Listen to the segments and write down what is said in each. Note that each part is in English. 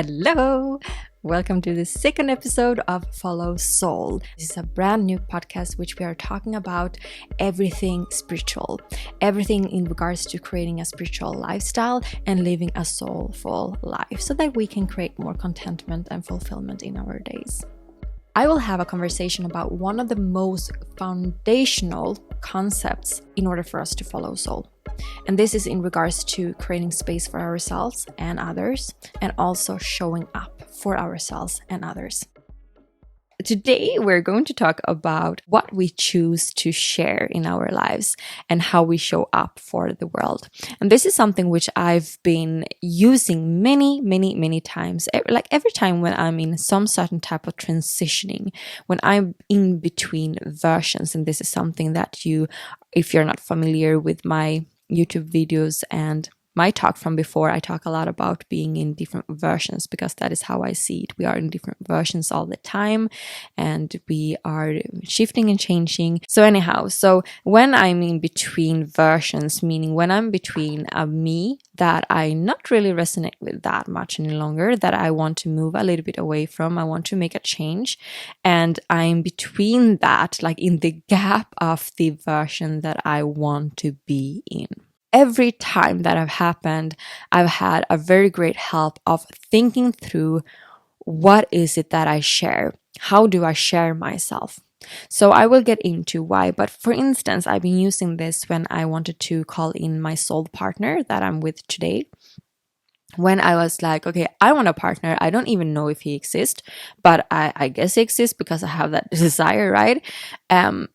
Hello! Welcome to the second episode of Follow Soul. This is a brand new podcast which we are talking about everything spiritual, everything in regards to creating a spiritual lifestyle and living a soulful life so that we can create more contentment and fulfillment in our days. I will have a conversation about one of the most foundational concepts in order for us to follow soul. And this is in regards to creating space for ourselves and others, and also showing up for ourselves and others. Today, we're going to talk about what we choose to share in our lives and how we show up for the world. And this is something which I've been using many times. Like every time when I'm in some certain type of transitioning, when I'm in between versions, and this is something that if you're not familiar with my YouTube videos and my talk from before, I talk a lot about being in different versions because that is how I see it. We are in different versions all the time and we are shifting and changing. So when I'm in between versions, meaning when I'm between a me that I not really resonate with that much any longer, that I want to move a little bit away from, I want to make a change, and I'm between that, like in the gap of the version that I want to be in. Every time that have happened, I've had a very great help of thinking through what is it that I share? How do I share myself? So I will get into why, but for instance, I've been using this when I wanted to call in my soul partner that I'm with today. When I was like, okay, I want a partner. I don't even know if he exists, but I guess he exists because I have that desire, right?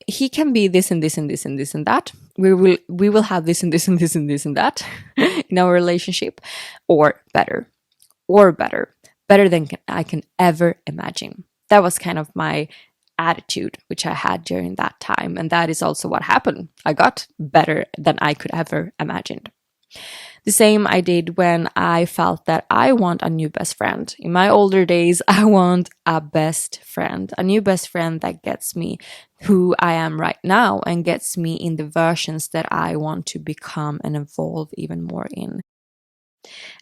He can be this and this and this and this and that. We will have this and this and this and this and that in our relationship, or better than I can ever imagine. That was kind of my attitude which I had during that time, and that is also what happened. I got better than I could ever imagined. The same I did when I felt that I want a new best friend. In my older days, I want a best friend, a new best friend that gets me who I am right now and gets me in the versions that I want to become and evolve even more in.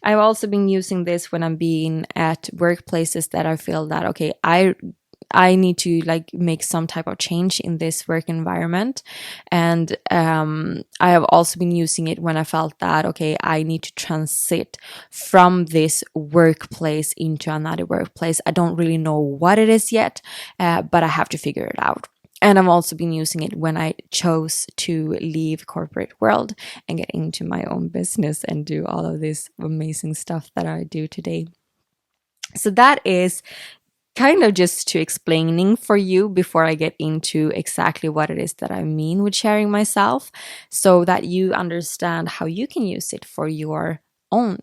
I've also been using this when I'm being at workplaces that I feel that, okay, I need to make some type of change in this work environment. And I have also been using it when I felt that, okay, I need to transit from this workplace into another workplace. I don't really know what it is yet, but I have to figure it out. And I've also been using it when I chose to leave corporate world and get into my own business and do all of this amazing stuff that I do today. So that is kind of just to explaining for you before I get into exactly what it is that I mean with sharing myself, so that you understand how you can use it for your own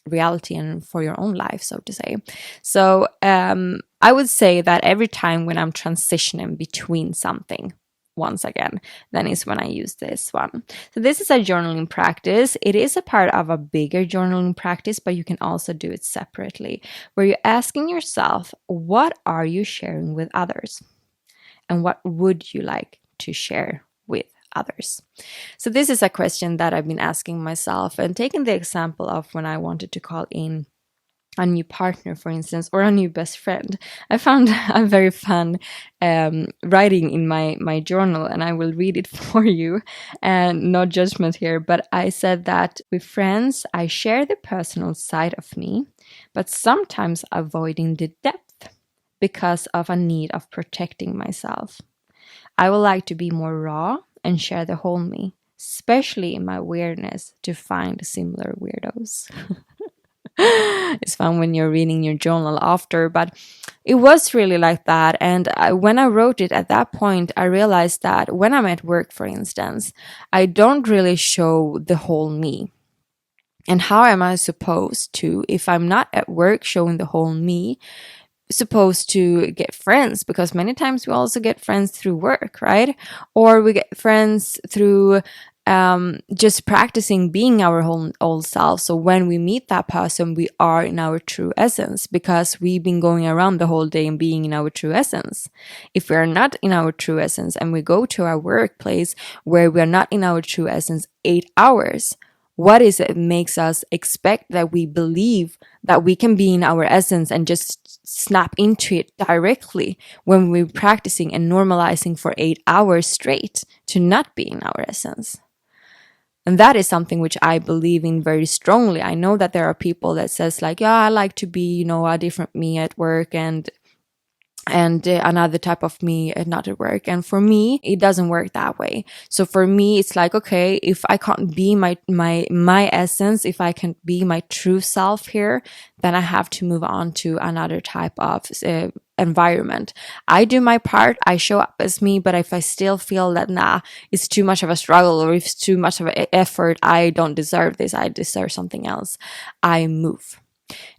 reality and for your own life, so to say. So I would say that every time when I'm transitioning between something, once again, then is when I use this one. So this is a journaling practice. It is a part of a bigger journaling practice, but you can also do it separately, where you're asking yourself, what are you sharing with others? And what would you like to share with others? So this is a question that I've been asking myself, and taking the example of when I wanted to call in a new partner, for instance, or a new best friend. I found a very fun writing in my journal, and I will read it for you, and no judgment here, but I said that with friends, I share the personal side of me, but sometimes avoiding the depth because of a need of protecting myself. I would like to be more raw and share the whole me, especially in my weirdness, to find similar weirdos. It's fun when you're reading your journal after, but it was really like that. And when I wrote it at that point, I realized that when I'm at work, for instance, I don't really show the whole me. And how am I supposed to, if I'm not at work showing the whole me, supposed to get friends? Because many times we also get friends through work, right? Or we get friends through just practicing being our whole old self. So when we meet that person, we are in our true essence, because we've been going around the whole day and being in our true essence. If we are not in our true essence and we go to our workplace where we are not in our true essence 8 hours, What is it makes us expect that we believe that we can be in our essence and just snap into it directly when we're practicing and normalizing for 8 hours straight to not be in our essence? And that is something which I believe in very strongly. I know that there are people that says like, yeah, I like to be, a different me at work and another type of me not at work. And for me, it doesn't work that way. So for me, it's like, okay, if I can't be my essence, if I can't be my true self here, then I have to move on to another type of environment. I do my part, I show up as me, but if I still feel that it's too much of a struggle, or if it's too much of an effort, I don't deserve this, I deserve something else, I move.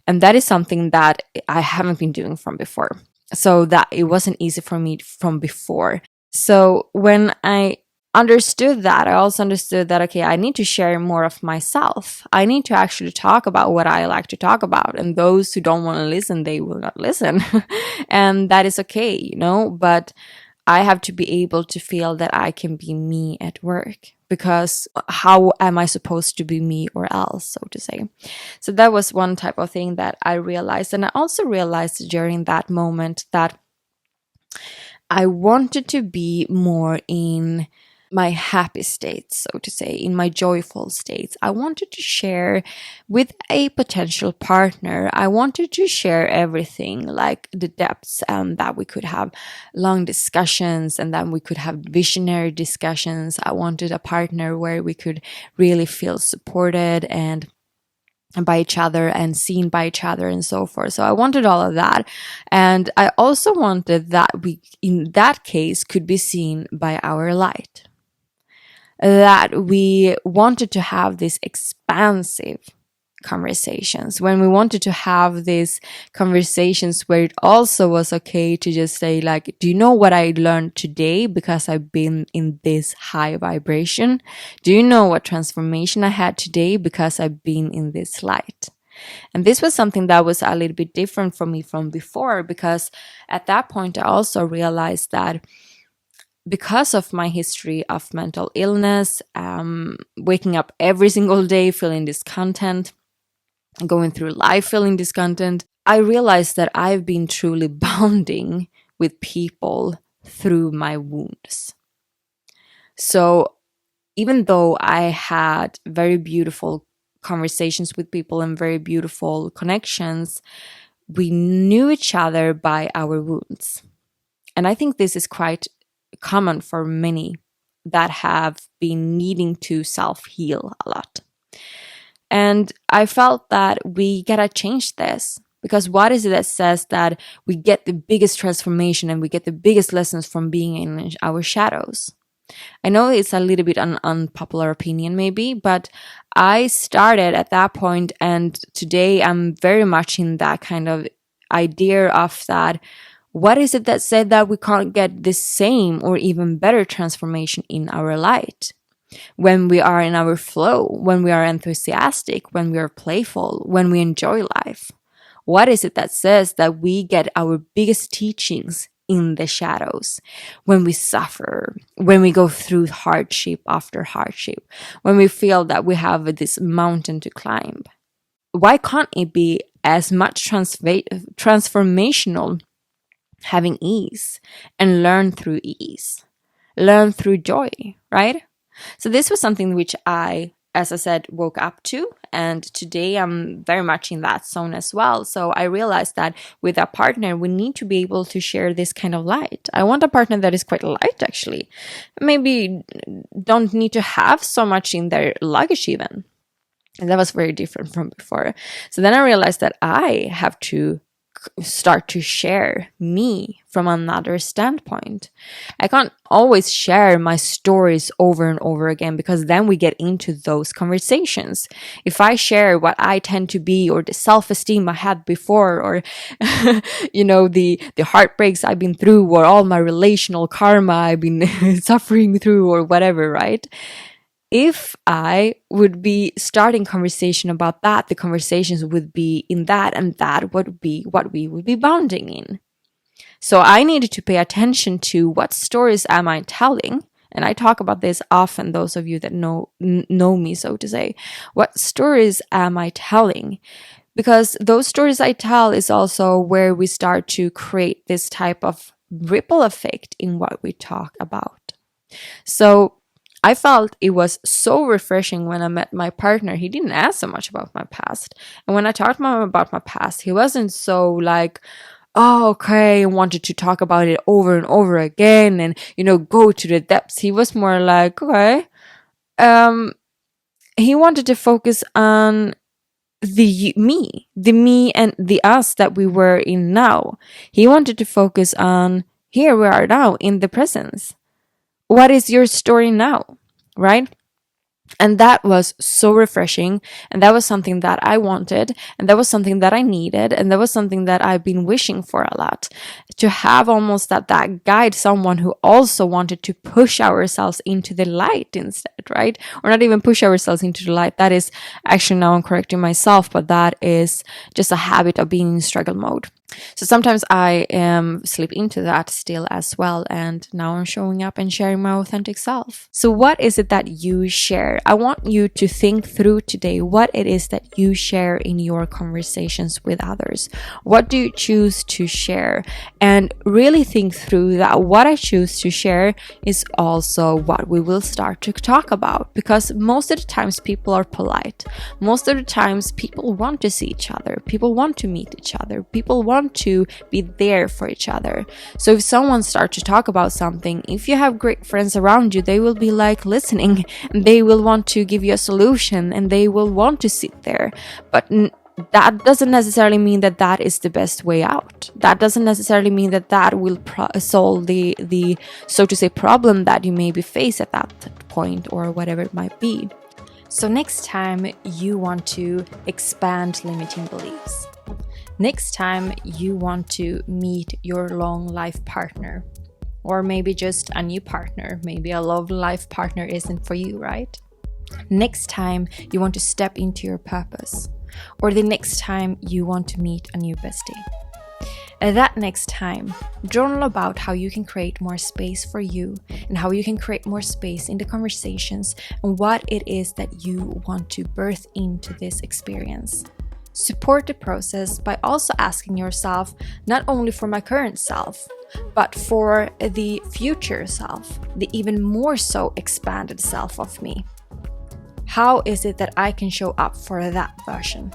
And that is something that I haven't been doing from before. So that it wasn't easy for me from before. So when I understood that, I also understood that, okay, I need to share more of myself. I need to actually talk about what I like to talk about. And those who don't want to listen, they will not listen. And that is okay, but I have to be able to feel that I can be me at work, because how am I supposed to be me or else, so to say? So that was one type of thing that I realized. And I also realized during that moment that I wanted to be more in my happy states, so to say, in my joyful states. I wanted to share with a potential partner. I wanted to share everything, like the depths, that we could have long discussions and then we could have visionary discussions. I wanted a partner where we could really feel supported and by each other and seen by each other and so forth. So I wanted all of that. And I also wanted that we, in that case, could be seen by our light. That we wanted to have these expansive conversations, when we wanted to have these conversations where it also was okay to just say like, do you know what I learned today because I've been in this high vibration? Do you know what transformation I had today because I've been in this light? And this was something that was a little bit different for me from before, because at that point I also realized that because of my history of mental illness, waking up every single day feeling discontent, going through life feeling discontent, I realized that I've been truly bonding with people through my wounds. So even though I had very beautiful conversations with people and very beautiful connections, we knew each other by our wounds. And I think this is quite common for many that have been needing to self-heal a lot. And I felt that we gotta change this, because what is it that says that we get the biggest transformation and we get the biggest lessons from being in our shadows? I know it's a little bit an unpopular opinion maybe, but I started at that point, and today I'm very much in that kind of idea of that. What is it that said that we can't get the same or even better transformation in our light? When we are in our flow, when we are enthusiastic, when we are playful, when we enjoy life. What is it that says that we get our biggest teachings in the shadows, when we suffer, when we go through hardship after hardship, when we feel that we have this mountain to climb? Why can't it be as much transformational having ease and learn through ease, learn through joy, right? So this was something which I, as I said, woke up to, and today I'm very much in that zone as well. So I realized that with a partner, we need to be able to share this kind of light. I want a partner that is quite light, actually. Maybe don't need to have so much in their luggage even. And that was very different from before. So then I realized that I have to start to share me from another standpoint. I can't always share my stories over and over again, because then we get into those conversations. If I share what I tend to be, or the self-esteem I had before, or the heartbreaks I've been through, or all my relational karma I've been suffering through, or whatever, right? If I would be starting conversation about that, the conversations would be in that, and that would be what we would be bonding in. So I needed to pay attention to what stories am I telling, And I talk about this often, those of you that know me, so to say. What stories am I telling? Because those stories I tell is also where we start to create this type of ripple effect in what we talk about. So I felt it was so refreshing when I met my partner. He didn't ask so much about my past. And when I talked to him about my past, he wasn't so like, oh, okay, and wanted to talk about it over and over again and, go to the depths. He was more like, okay. He wanted to focus on the me and the us that we were in now. He wanted to focus on here we are now in the presence. What is your story now, right? And that was so refreshing. And that was something that I wanted. And that was something that I needed. And that was something that I've been wishing for a lot. To have almost that guide, someone who also wanted to push ourselves into the light instead, right? Or not even push ourselves into the light. That is actually, now I'm correcting myself, but that is just a habit of being in struggle mode. So sometimes I slip into that still as well, and now I'm showing up and sharing my authentic self. So what is it that you share? I want you to think through today what it is that you share in your conversations with others. What do you choose to share? And really think through that what I choose to share is also what we will start to talk about, because most of the times people are polite. Most of the times people want to see each other. People want to meet each other. People want to be there for each other. So if someone starts to talk about something, if you have great friends around you, they will be like listening, and they will want to give you a solution, and they will want to sit there. But that doesn't necessarily mean that that is the best way out. That doesn't necessarily mean that that will solve the so to say problem that you maybe face at that point, or whatever it might be. So next time you want to expand limiting beliefs, next time you want to meet your long life partner, or maybe just a new partner, maybe a love life partner isn't for you, right? Next time you want to step into your purpose, or the next time you want to meet a new bestie. And that next time, journal about how you can create more space for you, and how you can create more space in the conversations, and what it is that you want to birth into this experience. Support the process by also asking yourself, not only for my current self, but for the future self, the even more so expanded self of me. How is it that I can show up for that version?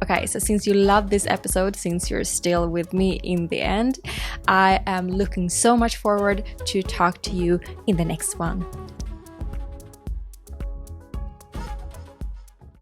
Okay, so since you love this episode, since you're still with me in the end, I am looking so much forward to talk to you in the next one.